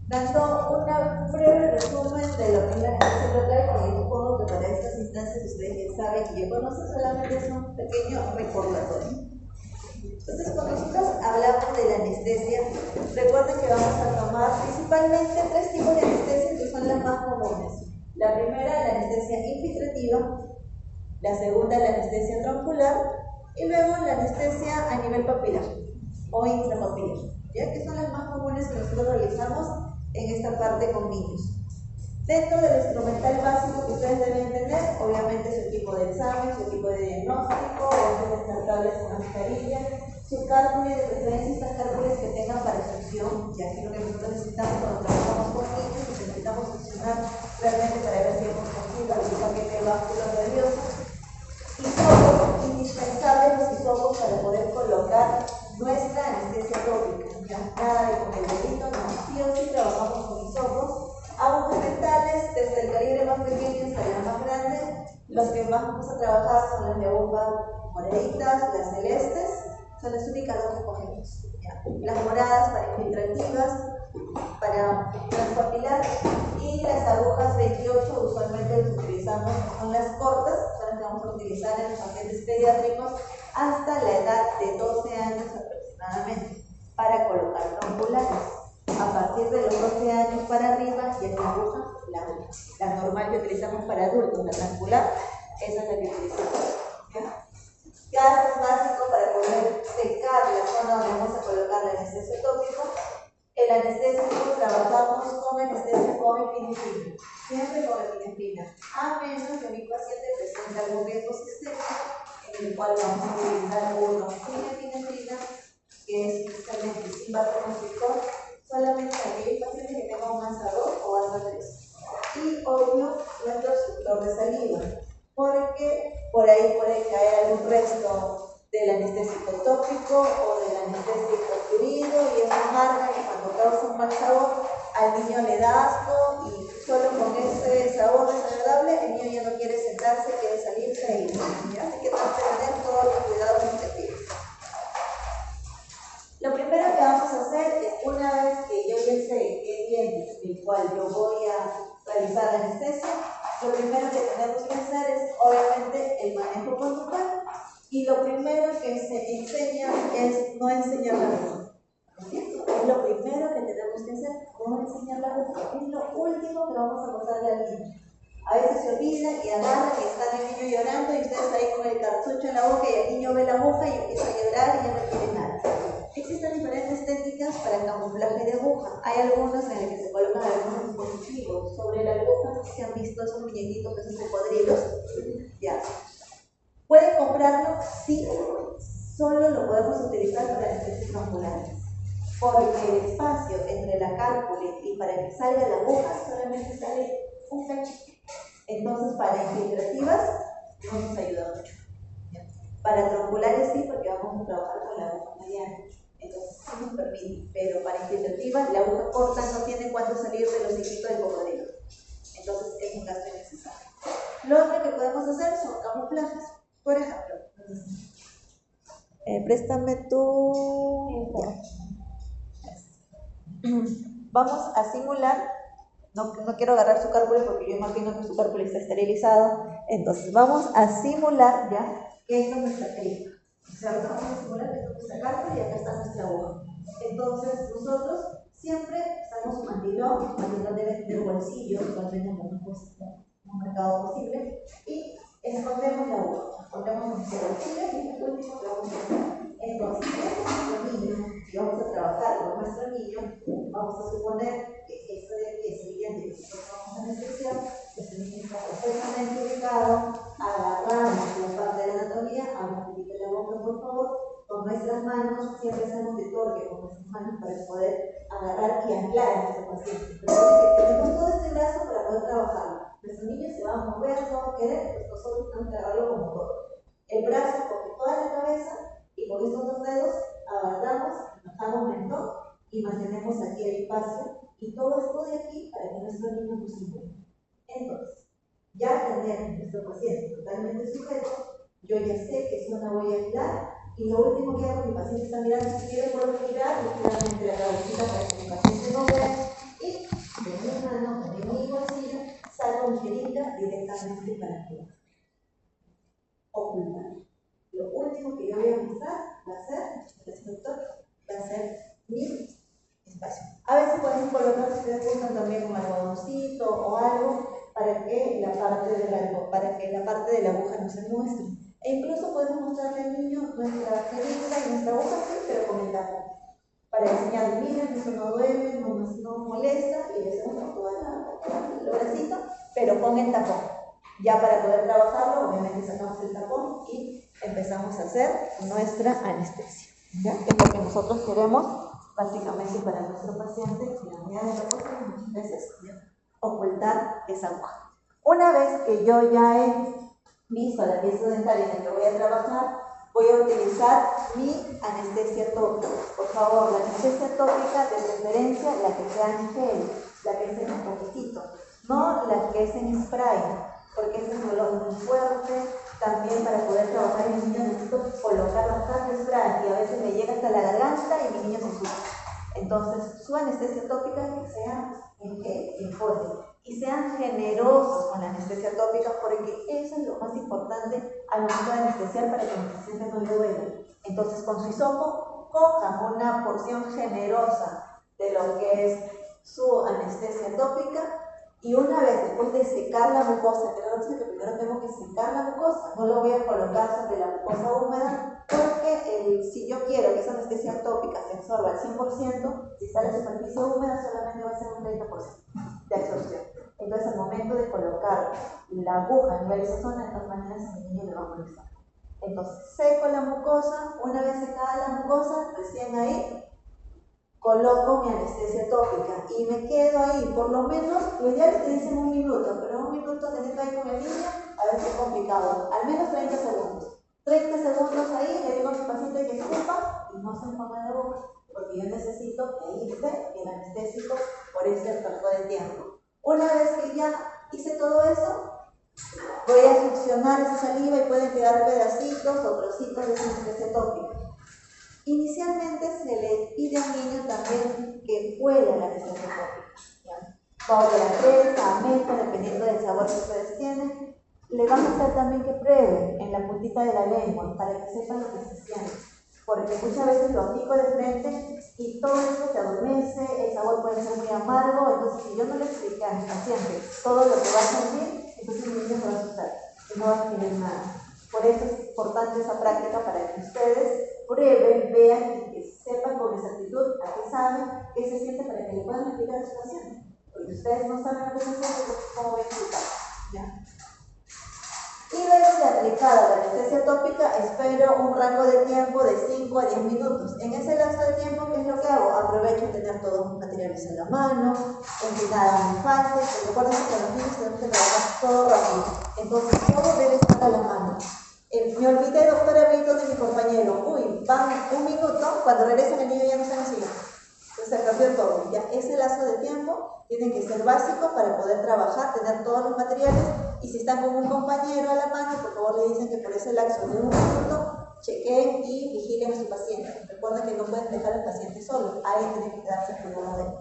Dando un breve resumen de lo que es la anestesia local, que yo supongo que para estas instancias ustedes ya saben y ya conocen, solamente es un pequeño recordatorio. Entonces, cuando nosotros hablamos de la anestesia, recuerden que vamos a tomar principalmente tres tipos de anestesia que son las más comunes. La primera, la anestesia infiltrativa, la segunda, la anestesia troncular, y luego la anestesia a nivel papilar o intrapapilar, ya que son las más comunes que nosotros realizamos en esta parte con niños. Dentro del instrumental básico que ustedes deben tener, obviamente su equipo de examen, su equipo de diagnóstico, los descartables con mascarilla, su cárpula, de preferencia estas cárpulas que tengan para succión, ya que lo que nosotros necesitamos cuando trabajamos con niños, necesitamos succionar realmente para ver si hemos cogido algún paquete básculo nervioso. Hisopos indispensables, los hisopos para poder colocar nuestra anestesia tópica. Ya nada de con el dedito, no, sí o sí trabajamos con hisopos. Agujas dentales, desde el calibre más pequeño hasta el más grande. Los que más vamos a trabajar son las de agujas moraditas, las celestes, son las únicas dos que cogemos. Las moradas para infiltrativas, para transpapilar, y las agujas 28 usualmente las utilizamos, son las cortas, son las que vamos a utilizar en los pacientes pediátricos hasta la edad de 12 años aproximadamente, para colocar tronculares. A partir de los 12 años para arriba, ya es la aguja, la normal que utilizamos para adultos, la troncular, esa es la que utilizamos. Gastos básicos para poder secar la zona donde vamos a colocar la anestesia tópico. El anestésico trabajamos con anestesia con epinefrina, siempre con epinefrina, a menos que mi paciente presente algún riesgo sistémico, en el cual vamos a utilizar uno sin epinefrina, que es justamente sin vasoconstrictor, solamente aquellos pacientes que tengan un ASA 2 o ASA 3. Y obvio, nuestro obstructor de saliva, porque por ahí puede caer algún resto del anestésico tópico o del anestésico fluido, y eso marca que cuando causa un mal sabor, al niño le da asco, y solo con ese sabor desagradable el niño ya no quiere sentarse, quiere salirse e irse. Así que tenemos que tener todos los cuidados respectivos. Lo primero que vamos a hacer es, una vez que yo ya sé qué diente el cual yo voy a realizar la anestesia, lo primero que tenemos que hacer es obviamente el manejo conductual, y lo primero que se enseña es no enseñar la boca. Es lo primero que tenemos que hacer, no enseñar la boca. Es lo último que vamos a pasarle al niño. A veces se olvida y agarran y está el niño llorando y ustedes ahí con el cartucho en la boca, y el niño ve la aguja y empieza a llorar y ya no quiere nada. Existen diferentes técnicas para el camuflaje de aguja. Hay algunas en las que se colocan algunos dispositivos sobre la aguja. Si han visto esos muñequitos, esos cocodrilos, ya. ¿Pueden comprarlo? Sí, solo lo podemos utilizar para anestesias tronculares, porque el espacio entre la cárpula y para que salga la aguja solamente sale un cachito. Entonces, para infiltrativas no nos ayuda mucho. Para tronculares sí, porque vamos a trabajar con la aguja mediana. Entonces sí nos permite, pero para infiltrativas la aguja corta no tiene cuánto salir de los hociquitos del cocodrilo. Entonces es un gasto innecesario. Lo otro que podemos hacer son camuflajes. Por ejemplo, préstame tu... Vamos a simular, no quiero agarrar su cárpula porque yo imagino que su cárpula está esterilizado. Entonces vamos a simular ya que esta es nuestra técnica. ¿Cierto? Vamos a simular que esta es nuestra cárpula y acá está nuestra aguja. Entonces nosotros siempre usamos un mantilón debe tener bolsillos, usualmente lo más marcado posible, y escondemos la aguja, escondemos nuestro bolsillo, y es lo último que vamos a hacer. Entonces, este es nuestro niño, y vamos a trabajar con nuestro niño. Vamos a suponer que esto de aquí es evidente que nosotros vamos a anestesiar, este niño está perfectamente ubicado, agarramos la parte de la anatomía, abrimos un poquito la boca, por favor, con nuestras manos, siempre hacemos de torque con nuestras manos para poder agarrar y anclar a nuestro paciente. Pero que tenemos todo este brazo para poder trabajarlo. Nuestro niño se va a mover, no va a querer, pues nosotros tenemos que agarrarlo como todo. El brazo coge toda la cabeza, y con estos dos dedos agarramos, bajamos mentón y mantenemos aquí el espacio, y todo esto de aquí para que nuestro niño no se mueva. Entonces, ya tener nuestro paciente totalmente sujeto, yo ya sé que zona voy a girar, y lo último que hago, mi paciente está mirando, si quiere puedo girar ligeramente la cabecita para que mi paciente no vea, y solamente para que ocultar. Lo último que yo voy a mostrar va a ser, este doctor, va a ser mi espacio. A veces pueden colocar, si ustedes gustan, también un algodoncito o algo para que la parte de la aguja no se muestre. E incluso podemos mostrarle al niño nuestra jeringa y nuestra aguja, sí, pero con el tapón. Para enseñarle, miren, eso no duele, no molesta, y le hacemos todo el bracito, pero con el tapón. Ya para poder trabajarlo, obviamente sacamos el tapón y empezamos a hacer nuestra anestesia. ¿Ya? Es lo que nosotros queremos básicamente para nuestro paciente, que la medida de reposo muchas veces ocultar esa aguja. Una vez que yo ya he visto la pieza dentaria en la que voy a trabajar, voy a utilizar mi anestesia tópica. Por favor, la anestesia tópica de preferencia la que sea en gel, la que sea en poquitito, no la que es en spray, porque ese es un dolor muy fuerte. También para poder trabajar en mi niño necesito colocar bastante spray y a veces me llega hasta la garganta y mi niño se asusta. Entonces, su anestesia tópica que sea en gel, en polvo. Y sean generosos con la anestesia tópica, porque eso es lo más importante al momento de anestesiar para que el paciente no le duela. Entonces, con su hisopo, cojan una porción generosa de lo que es su anestesia tópica. Y una vez después de secar la mucosa, que primero tengo que secar la mucosa, no lo voy a colocar sobre la mucosa húmeda, porque si yo quiero que esa anestesia tópica se absorba al 100%, si está en la superficie húmeda solamente va a ser un 30% de absorción. Entonces, al momento de colocar la aguja a nivel de esa zona, de todas maneras a mi niño le va a molestar. Entonces, seco la mucosa, una vez secada la mucosa, recién ahí coloco mi anestesia tópica y me quedo ahí, por lo menos, lo ideal es que dicen 1 minuto, pero 1 minuto tener ahí con el niño a veces es complicado, al menos 30 segundos. 30 segundos ahí, le digo a mi paciente que escupa y no se ponga la boca, porque yo necesito que irse el anestésico por ese rango de tiempo. Una vez que ya hice todo eso, voy a succionar esa saliva y pueden quedar pedacitos o trocitos de esa anestesia tópica. Inicialmente se le pide al niño también que huela la anestesia tópica. Pavo de la fresa, menta, dependiendo del sabor que ustedes tienen. Le vamos a hacer también que pruebe en la puntita de la lengua para que sepan lo que se siente. Porque muchas veces lo aplico de frente y todo eso se adormece, el sabor puede ser muy amargo. Entonces, si yo no le expliqué a mi paciente todo lo que va a sentir, entonces mi niño se va a asustar y no va a querer nada. Por eso es importante esa práctica para que ustedes prueben, vean y que sepan con exactitud a qué saben, qué se siente para que le puedan explicar a su paciente. Porque ustedes no saben lo que se siente, ¿cómo voy a explicar? ¿Ya? Y luego de aplicada la anestesia tópica, espero un rango de tiempo de 5 a 10 minutos. En ese lapso de tiempo, ¿qué es lo que hago? Aprovecho tener todos los materiales en la mano, en nada me falte, porque recuerden que con los niños tenemos que trabajar todo rápido. Entonces, todo debe estar a la mano. Me olvidé, doctora, vi de mi compañero. Uy, van 1 minuto, cuando regresan el niño ya no está en la silla. Entonces se cambió todo. Ya ese lazo de tiempo tiene que ser básico para poder trabajar, tener todos los materiales. Y si están con un compañero a la mano, por favor le dicen que por ese lapso de 1 minuto chequen y vigilen a su paciente. Recuerden que no pueden dejar al paciente solo, alguien tiene que quedarse al cuidado de él.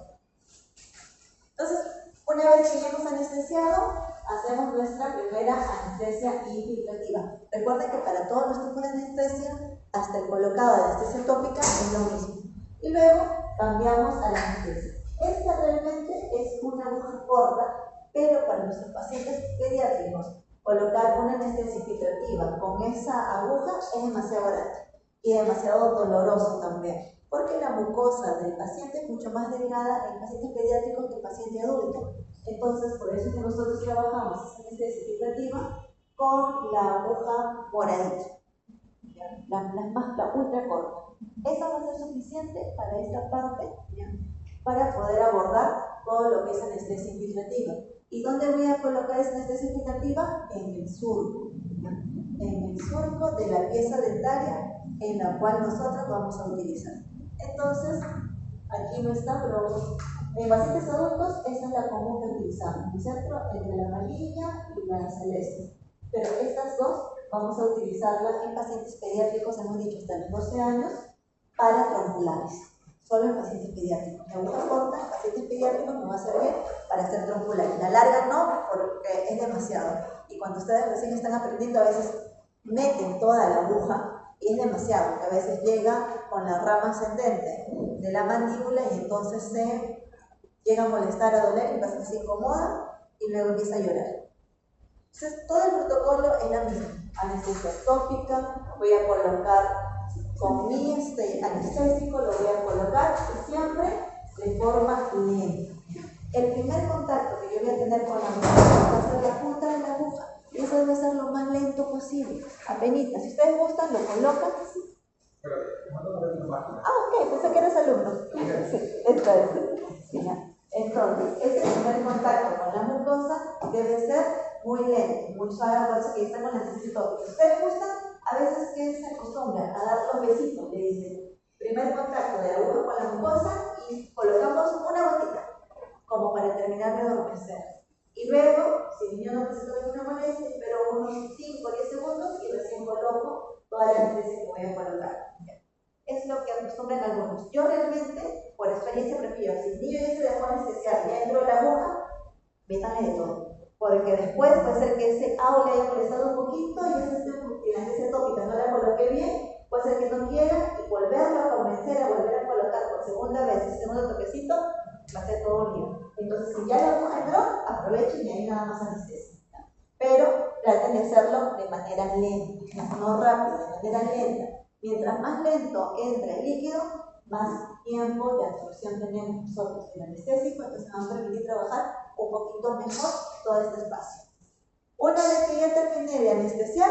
Entonces, una vez que ya hemos anestesiado, hacemos nuestra primera anestesia infiltrativa. Recuerden que para todos los tipos de anestesia, hasta el colocado de anestesia tópica es lo mismo. Y luego cambiamos a la anestesia. Esta realmente es una aguja corta, pero para nuestros pacientes pediátricos, colocar una anestesia infiltrativa con esa aguja es demasiado grande y demasiado doloroso también, porque la mucosa del paciente es mucho más delgada en pacientes pediátricos que en paciente adulto. Entonces, por eso es que nosotros trabajamos esa anestesia infiltrativa con la aguja moradita, la ultra corta. Esa va a ser suficiente para esta parte, ¿ya? Para poder abordar todo lo que es anestesia infiltrativa. ¿Y dónde voy a colocar esa anestesia infiltrativa? En el surco, ¿ya? En el surco de la pieza dentaria en la cual nosotros vamos a utilizar. Entonces, aquí no está, pero en pacientes adultos esa es la común que utilizamos, ¿no es cierto? Entre la amarilla y la celeste. Pero estas dos vamos a utilizarlas en pacientes pediátricos, hemos dicho hasta los 12 años, para tronculares. Solo en pacientes pediátricos. La aguja corta en pacientes pediátrico me va a servir para hacer trompular. La larga no, porque es demasiado. Y cuando ustedes recién están aprendiendo, a veces meten toda la aguja y es demasiado, que a veces llega con la rama ascendente de la mandíbula y entonces se llega a molestar, a doler, el paciente se incomoda y luego empieza a llorar. Entonces, todo el protocolo es la misma. Anestesia tópica, voy a colocar con mi anestésico, lo voy a colocar siempre de forma lenta. El primer contacto que yo voy a tener con la aguja va a ser la punta de la aguja. Y eso debe ser lo más lento posible. Apenitas. Si ustedes gustan, lo colocan. Ok, pensé que eres alumno. Sí, esto es. Sí, entonces, este primer contacto con la mucosa debe ser muy lento, muy suave, por eso que está con la anestesia tópica. Si ustedes gustan, a veces que se acostumbran a dar los besitos, le dicen, primer contacto de la aguja con la mucosa y colocamos una gotita, como para terminar de adormecer. Y luego, si el niño no presenta ninguna molestia, espero unos 5 o 10 segundos y recién coloco toda la anestesia que voy a colocar. Es lo que acostumbran algunos. Yo realmente, por experiencia, prefiero, si el niño ya se dejó anestesiar y ya entró la aguja, métanle de todo. Porque después puede ser que ese le haya molestado un poquito y la anestesia tópica no la coloqué bien, puede ser que no quiera y volverlo a convencer a volver a colocar por segunda vez, el segundo toquecito, va a ser todo un lío. Entonces, si ya la aguja entró, aprovechen y ahí nada más anestesia. Pero traten de hacerlo de manera lenta, no rápida, de manera lenta. Mientras más lento entra el líquido, más tiempo de absorción tenemos nosotros el anestésico, entonces nos va a permitir trabajar un poquito mejor todo este espacio. Una vez que ya terminé de anestesiar,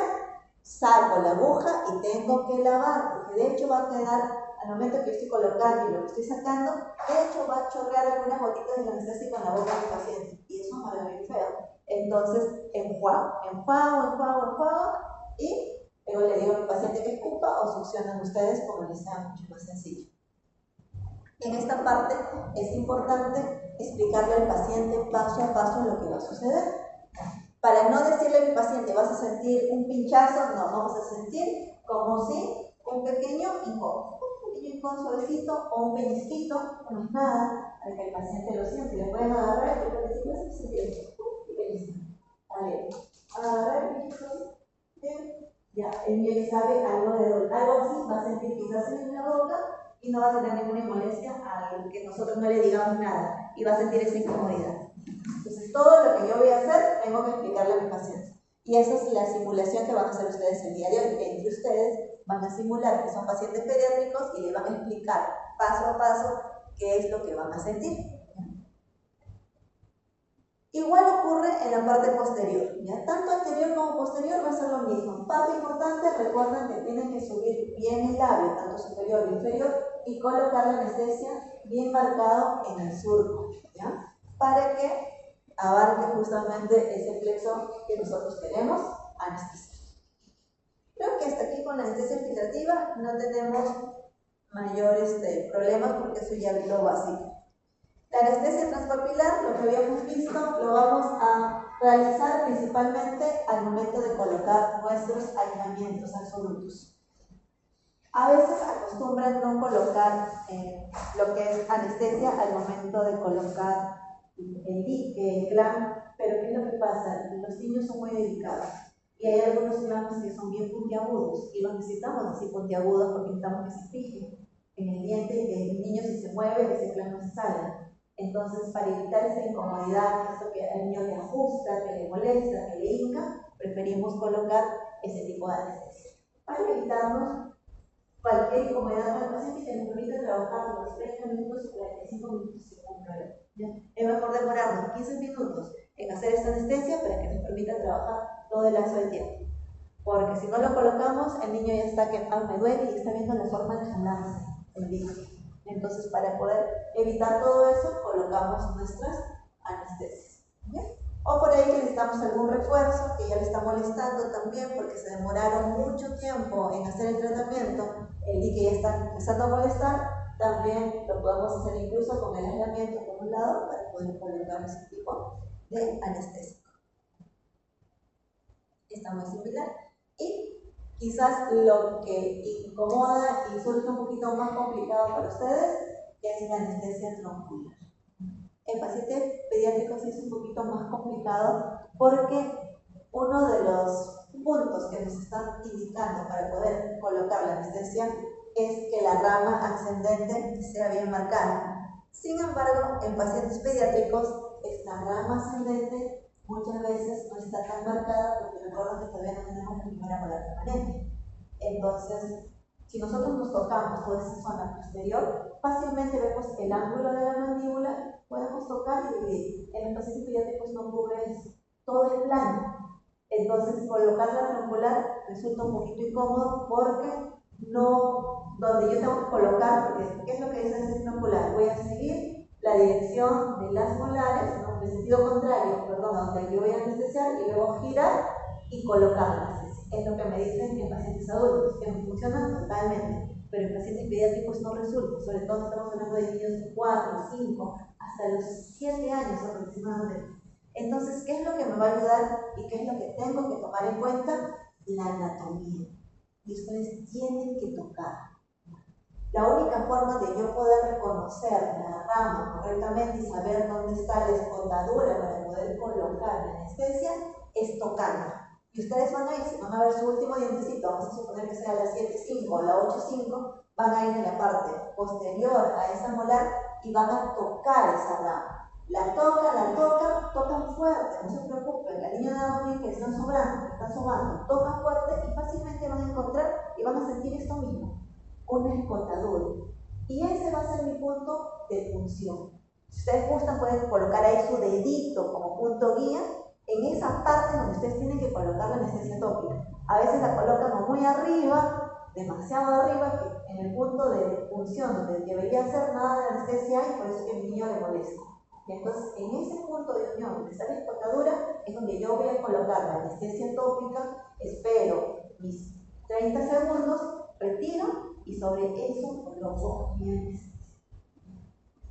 saco la aguja y tengo que lavar, porque de hecho va a quedar, al momento que estoy colocando y lo que estoy sacando, de hecho va a chorrear algunas gotitas de anestésico en la boca del paciente, y eso no es muy feo. Entonces, enjuago y luego le digo al paciente que escupa o succionan ustedes como les sea mucho más sencillo. En esta parte es importante explicarle al paciente paso a paso lo que va a suceder. Para no decirle a mi paciente, vas a sentir un pinchazo, no, vamos a sentir como si un pequeño hincón suavecito o un pellizquito, no es nada, para que el paciente lo siente. Le pueden agarrar y le pueden decir, vas a sentir esto, un pellizco. Vale, agarrar el pellizco, ya, el niño ya sabe algo de dolor, algo así, va a sentir quizás en la boca y no va a tener ninguna molestia al que nosotros no le digamos nada y va a sentir esa incomodidad. Entonces, todo lo que yo voy a hacer, tengo que explicarle a mi paciente. Y esa es la simulación que van a hacer ustedes el día de hoy. Entre ustedes van a simular que son pacientes pediátricos y le van a explicar paso a paso qué es lo que van a sentir. Igual ocurre en la parte posterior, ¿ya? Tanto anterior como posterior va a ser lo mismo. Parte importante, recuerden que tienen que subir bien el labio, tanto superior e inferior, y colocar la anestesia bien marcado en el surco, ¿ya? Para que abarque justamente ese plexo que nosotros queremos anestesiar. Creo que hasta aquí con la anestesia filtrativa no tenemos mayores problemas porque eso ya es lo básico. La anestesia transpapilar, lo que habíamos visto, lo vamos a realizar principalmente al momento de colocar nuestros aislamientos absolutos. A veces acostumbran no colocar lo que es anestesia al momento de colocar el dique, el clan, pero ¿qué es lo que pasa? Los niños son muy delicados y hay algunos clans que son bien puntiagudos y los necesitamos así puntiagudos porque necesitamos que se fijen en el diente y que el niño si se mueve, ese clan no se salga. Entonces, para evitar esa incomodidad, esto que al niño le asusta, que le molesta, que le hinca, preferimos colocar ese tipo de anestesia para evitarnos cualquier incomodidad para el paciente que nos permita trabajar los 30 minutos o 45 minutos sin problema. Es mejor demorarnos 15 minutos en hacer esta anestesia para que nos permita trabajar todo el lapso de tiempo. Porque si no lo colocamos, el niño ya está que me duele y está viendo la forma de jalarse el dique. Entonces, para poder evitar todo eso, colocamos nuestras anestesias. ¿Bien? O por ahí que necesitamos algún refuerzo que ya le está molestando también porque se demoraron mucho tiempo en hacer el tratamiento, el dique ya está empezando a molestar, también lo podemos hacer incluso con el aislamiento por un lado para poder colocar ese tipo de anestésico. Está muy similar. Y quizás lo que incomoda y surge un poquito más complicado para ustedes es la anestesia troncular. paciente pediátrico sí es un poquito más complicado porque uno de los puntos que nos están indicando para poder colocar la anestesia es que la rama ascendente sea bien marcada. Sin embargo, en pacientes pediátricos, esta rama ascendente muchas veces no está tan marcada porque recuerden que todavía no tenemos la primera molar permanente. Entonces, si nosotros nos tocamos toda esa zona posterior, fácilmente vemos el ángulo de la mandíbula, podemos tocar y dividir. En los pacientes pediátricos no cubre todo el plano. Entonces, colocar la troncular resulta un poquito incómodo porque no, donde yo tengo que colocar, porque ¿qué es lo que dice ese troncular? Voy a seguir la dirección de las molares, ¿no? En sentido contrario, perdón, donde yo voy a anestesiar y luego girar y colocar la anestesia. Es lo que me dicen en pacientes adultos, que me funcionan totalmente, pero en pacientes pediátricos no resulta, sobre todo estamos hablando de niños de 4, 5, hasta los 7 años aproximadamente. Entonces, ¿qué es lo que me va a ayudar y qué es lo que tengo que tomar en cuenta? La anatomía. Y ustedes tienen que tocar. La única forma de yo poder reconocer la rama correctamente y saber dónde está la escotadura para poder colocar la anestesia es tocando. Y ustedes van a ir, si van a ver su último dientecito, vamos a suponer que sea la 7.5 o la 8.5, van a ir en la parte posterior a esa molar y van a tocar esa rama. La tocan fuerte, no se preocupen, la línea de agonía que están sobando, tocan fuerte y fácilmente van a encontrar y van a sentir esto mismo, una escotadura. Y ese va a ser mi punto de función. Si ustedes gustan, pueden colocar ahí su dedito como punto guía en esa parte donde ustedes tienen que colocar la anestesia tópica. A veces la colocan o muy arriba, demasiado arriba, que en el punto de función donde debería hacer nada de anestesia y por eso es que a mi niño le molesta. Y entonces, en ese punto de unión donde está la escotadura, es donde yo voy a colocar la anestesia tópica, espero mis 30 segundos, retiro y sobre eso coloco mi anestesia.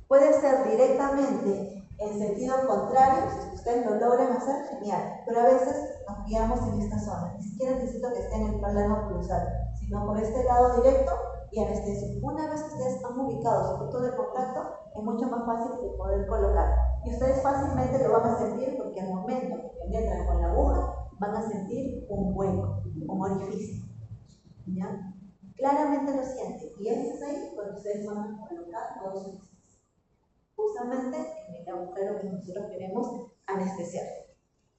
Puede ser directamente en sentido contrario, si ustedes lo logran hacer, genial, pero a veces nos guiamos en esta zona, ni siquiera necesito que esté en el plano cruzado, sino por este lado directo y anestesia. Una vez que ustedes están ubicados en punto de contacto, es mucho más fácil de poder colocar. Y ustedes fácilmente lo van a sentir porque al momento que penetran con la aguja, van a sentir un hueco, un orificio. ¿Ya? Claramente lo sienten. Y ese es ahí donde ustedes van a colocar todos sus anestesias. Justamente en el agujero que nosotros queremos anestesiar.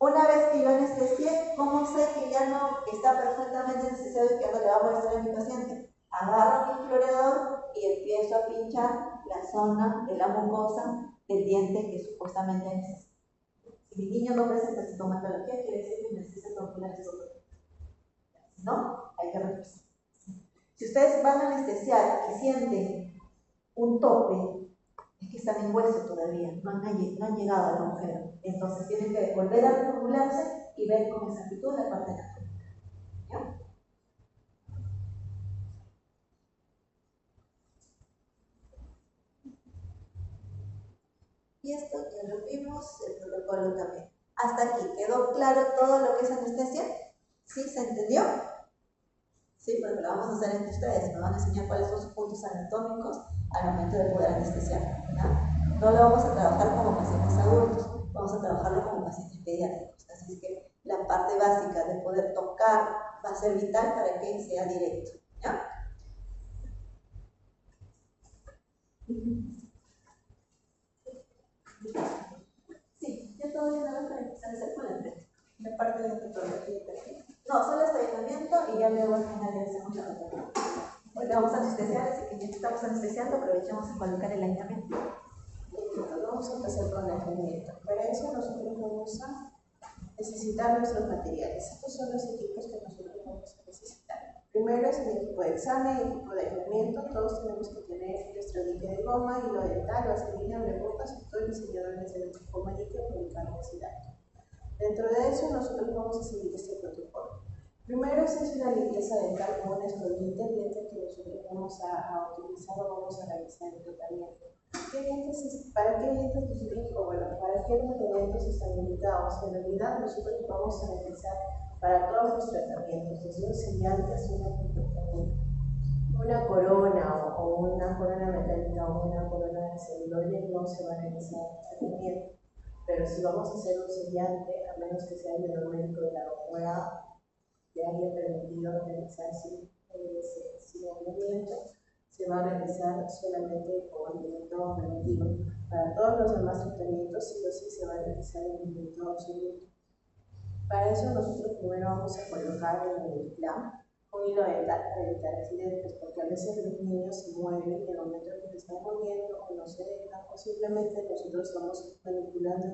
Una vez que yo anestesié, ¿cómo sé que ya no está perfectamente anestesiado y que no le va a molestar a mi paciente? Agarro mi explorador y empiezo a pinchar la zona de la mucosa del diente que supuestamente anestesia. Si mi niño no presenta sintomatología, quiere decir que necesita troncular esto. Si no, hay que revisar. Si ustedes van a anestesiar y sienten un tope, es que están en hueso todavía, no han llegado al agujero. Entonces tienen que volver a reformularse y ver con exactitud la parte anatómica. ¿Ya? Y esto ya lo vimos, el protocolo también. Hasta aquí, ¿quedó claro todo lo que es anestesia? ¿Sí? ¿Se entendió? Sí, porque lo vamos a hacer entre ustedes, me van a enseñar cuáles son sus puntos anatómicos al momento de poder anestesiar. ¿Ya? No lo vamos a trabajar como pacientes adultos, vamos a trabajarlo como pacientes pediátricos. Así es que la parte básica de poder tocar va a ser vital para que sea directo. ¿Ya? Sí, ya todo bien ahora para empezar a hacer con la parte de la patología. No, solo hasta aislamiento y ya luego al final ya hacemos la patología. Hoy vamos a anestesiar, así que ya que estamos anestesiando, aprovechamos a colocar el aislamiento. Vamos a empezar con el aislamiento. Para eso nosotros vamos a necesitar nuestros materiales. Estos son los equipos que nosotros vamos a necesitar. Primero es el equipo de examen, el equipo de aislamiento. Todos tenemos que tener nuestro dique de goma, hilo dental, vaselina, blebutas, todo el diseñador de goma dique publicado ese dato. Dentro de eso nosotros vamos a seguir este protocolo. Primero se hace una limpieza dental con una escobita, el diente que nosotros vamos a utilizar o vamos a realizar el tratamiento. ¿Para qué dientes nos dijo? Bueno, para qué tratamientos están limitados. En realidad nosotros vamos a realizar para todos los tratamientos, desde un sellante hasta una comportamiento. una corona o una corona metálica o una corona de celuloide no se va a realizar tratamiento. Pero si vamos a hacer un sellante, a menos que sea el menor médico de la OEA que haya permitido realizar sin movimiento, se va a realizar solamente con movimiento relativo. Para todos los demás tratamientos, sí o sí se va a realizar el movimiento absoluto. Para eso nosotros primero vamos a colocar en el plan un hilo dental para evitar accidentes, porque a veces los niños se mueven y en el momento en que se están moviendo o no se dejan, o simplemente nosotros estamos manipulando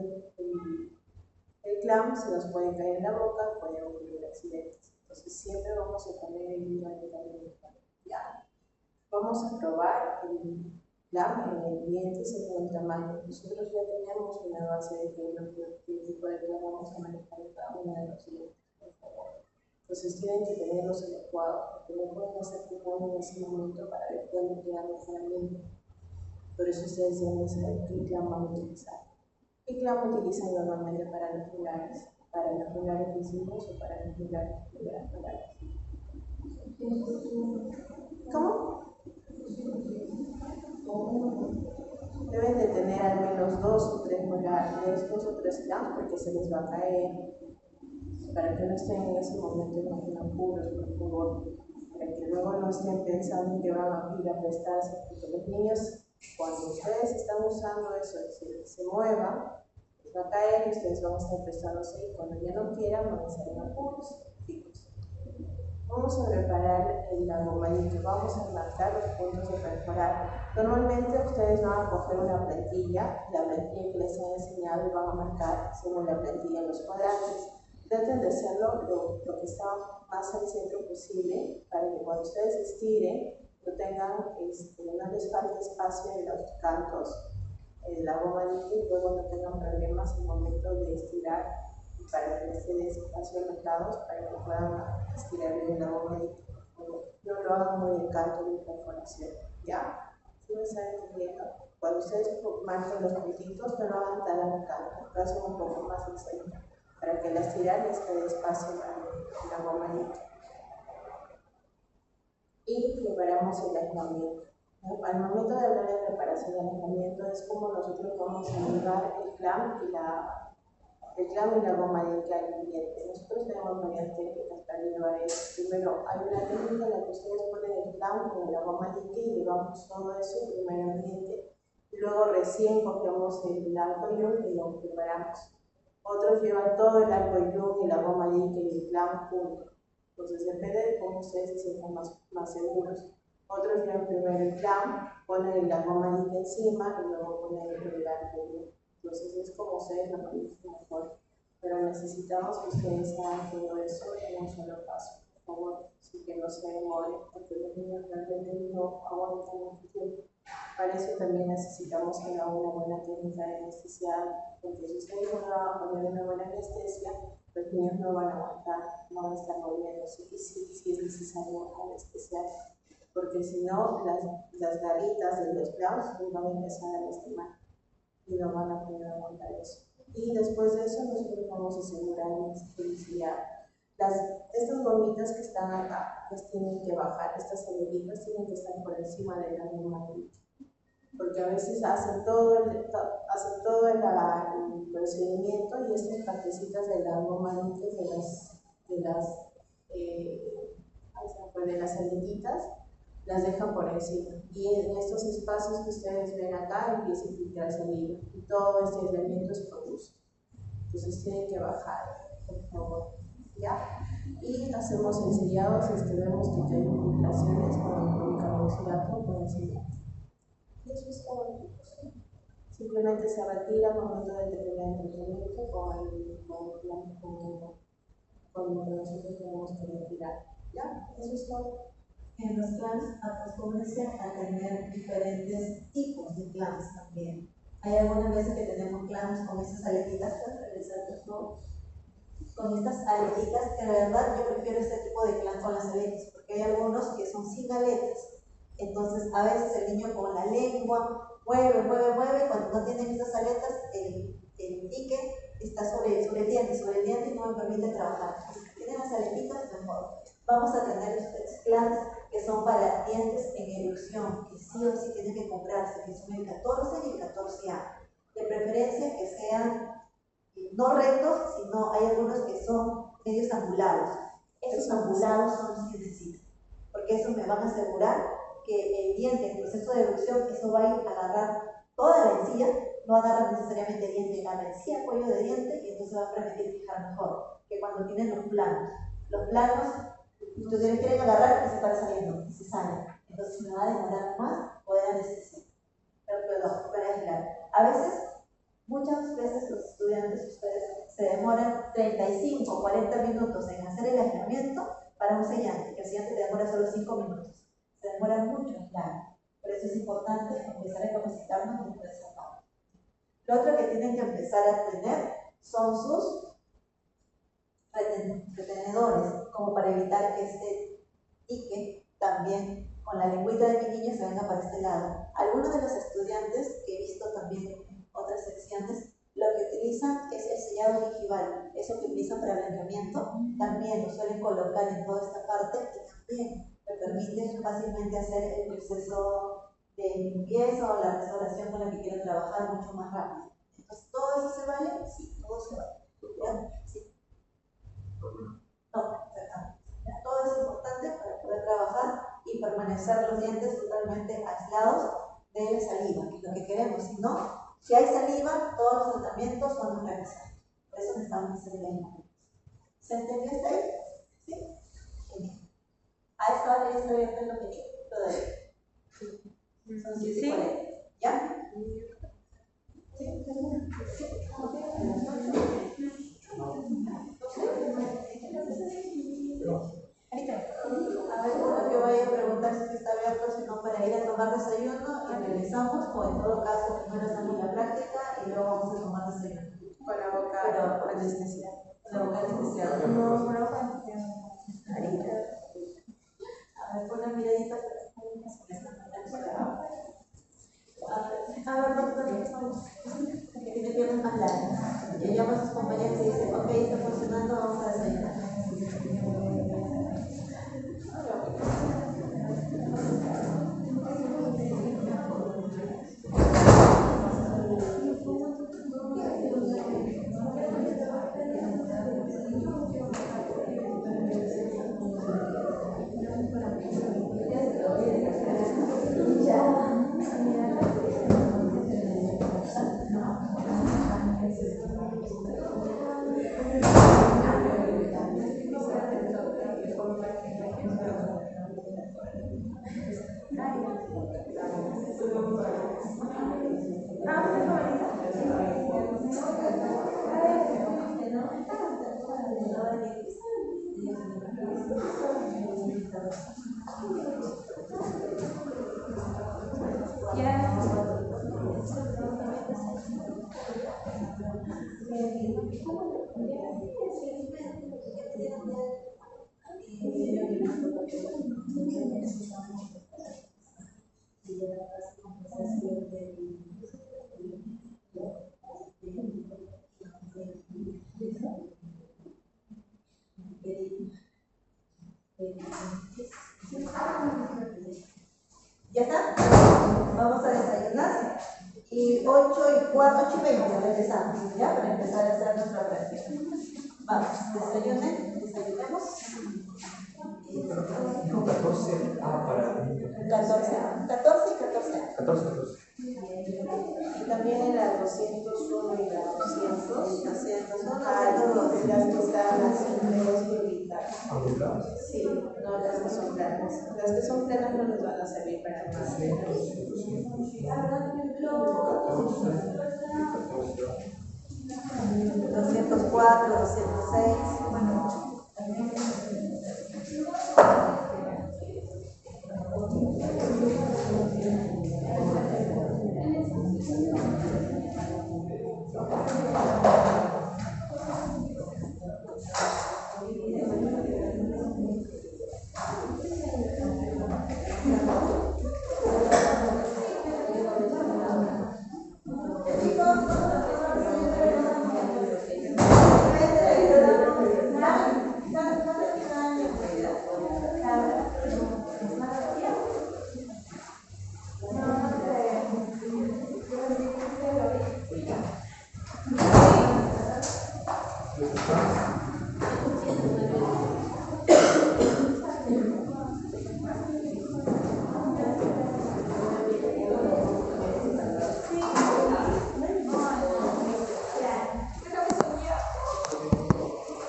el clamp, se nos puede caer en la boca, puede ocurrir accidentes. Entonces siempre vamos a poner el hilo dental en el clamp. Ya. Vamos a probar el clamp en el diente según el tamaño. Nosotros ya tenemos una base de qué tipo de clamp vamos a manejar en cada uno de los dientes, por favor. Entonces tienen que tenerlos adecuados, porque no pueden hacer pulmón en ese momento para ver cuándo queda mejoramiento. Por eso ustedes deben saber qué clamp van a utilizar. ¿Qué clamp utilizan normalmente para los lugares? Para los lugares visibles o para los lugares laterales. ¿Cómo? Deben de tener al menos 2 o 3 molares, 2 o 3 clamps, porque se les va a caer. Para que no estén en ese momento en apuros, por favor. Para que luego no estén pensando que van a ir a prestarse, porque los niños, cuando ustedes están usando eso, se mueva, les va a caer y ustedes van a estar prestándose y cuando ya no quieran van a estar en apuros. Chicos, vamos a preparar la gomadita, vamos a marcar los puntos de perforar. Normalmente ustedes van a coger una plantilla, la plantilla que les han enseñado y van a marcar según la plantilla los cuadrantes. Traten de hacerlo lo que está más al centro posible para que cuando ustedes estiren no tengan, no les falte espacio en los cantos, en la gomadita y luego no tengan problemas en el momento de estirar para que les quede espacio en los lados para que puedan estirar bien la gomadita. No lo hagan muy de canto ni perforación, ¿ya? ¿Sí me están entendiendo? Cuando ustedes marquen los puntitos no lo hagan tan al canto, lo hacen un poco más al centro, para que al estirar les quede espacio en la gomadita. Y preparamos el aislamiento. Al momento de hablar de preparación del aislamiento es como nosotros vamos a ligar el clamp y la gomadita al diente. Nosotros tenemos varias técnicas para ligar eso. Primero, hay una técnica en la que ustedes ponen el clamp con la gomadita y llevamos todo eso primero al diente. Y luego recién cogemos el alcohol y lo preparamos. Otros llevan todo el alcohol y la gomadita y el clamp juntos. Entonces depende de cómo ustedes se sientan más seguros. Otros llevan primero el clamp, ponen la gomadita encima y luego ponen el alcohol. Entonces es como ustedes lo manejan mejor. Pero necesitamos que ustedes hagan todo eso en un solo paso. Por favor, sin que no se demoren, porque los niños realmente no aguantan mucho tiempo. Para eso también necesitamos que haga una buena técnica de anestesia, porque si ustedes no van a poner una buena anestesia, los niños no van a aguantar, no van a estar moviéndose y sí es necesario anestesiar, porque si no, las garritas de los clavos van a empezar a lastimar y no van a poder aguantar eso. Y después de eso nosotros vamos a asegurarnos felicidad. Estas gomitas que están acá, pues tienen que bajar, estas saleditas tienen que estar por encima de la gomadita, porque a veces hacen todo el procedimiento y estas partecitas de la gomadita de las saleditas las dejan por encima y en estos espacios que ustedes ven acá empieza a filtrar saliva y todo este aislamiento es por uso. Entonces tienen que bajar, por favor, ¿ya? Y hacemos el sellado si vemos que hay infiltraciones con carboxilato con el sellado. Y eso es todo, chicos. Simplemente se retira al momento de terminar el tratamiento con lo que nosotros tenemos que retirar. ¿Ya? Eso es todo. En los clams acostúmbrense a tener diferentes tipos de clams también. Hay algunas veces que tenemos clams con estas aletitas, con estas aletitas, que la verdad yo prefiero este tipo de clam con las aletas, porque hay algunos que son sin aletas. Entonces a veces el niño con la lengua mueve, cuando no tienen estas aletas, el pique está sobre el diente y no me permite trabajar. Si tienen las aletitas, mejor. Vamos a tener los clams que son para dientes que son el 14 y el 14A. De preferencia que sean no rectos, sino hay algunos que son medios angulados. Esos angulados son los que necesitan, porque eso me van a asegurar que el diente en proceso de erupción, eso va a ir a agarrar toda la encía, no agarra necesariamente diente, la encía, cuello de diente, y entonces va a permitir fijar mejor que cuando tienen los planos. Los planos, ustedes quieren agarrar y se van saliendo, y se salen. Entonces me va a demorar más poder anestesiar. Perdón, para aislar. A veces, muchas veces los estudiantes, ustedes, se demoran 35 o 40 minutos en hacer el aislamiento para un sellante, que el sellante te demora solo 5 minutos. Se demora mucho, claro. Por eso es importante empezar a capacitarnos dentro de esa parte. Lo otro que tienen que empezar a tener son sus retenedores, como para evitar que este tique también con la lengüita de mi niño se venga para este lado. Algunos de los estudiantes que he visto también en otras secciones, lo que utilizan es el sellado gingival, eso que utilizan para blanqueamiento, también lo suelen colocar en toda esta parte y también me permite fácilmente hacer el proceso de limpieza o la restauración con la que quiero trabajar mucho más rápido. Entonces, ¿todo eso se vale? Sí, todo se vale. ¿Ya? Sí. No, todo es importante para poder trabajar y permanecer los dientes totalmente aislados de la saliva, que es lo que queremos. Si no, si hay saliva, todos los tratamientos van a fracasar. Por eso necesitamos hacer el aislamiento. ¿Se entendió hasta ahí? ¿Sí? Genial. ¿A esta hora ya está abierto el objetivo? Todavía. Son 7:40. ¿Ya? ¿Sí? A ver, uno que vaya a preguntar si está abierto, si no, para ir a tomar desayuno y regresamos, o en todo caso, primero hacemos la práctica y luego vamos a tomar desayuno. Con la boca anestesiada. Con la boca anestesiada. No, con la boca anestesiada. A ver, pon una miradita. A ver, doctor, que tiene piernas más largas. Y llama a sus compañeros y dice, ok, está funcionando, vamos a desayunar. ¿Ya está? Vamos a desayunar y 8:20 regresamos, ¿ya? Para empezar a hacer nuestra práctica. Vamos, desayunemos. 14 para 14 y 14. 14. Y también en la 201 y la 200, las que están así, los curvitas. Sí, no las que son planas. Las que son planas no nos van a servir para nada. 204, 206.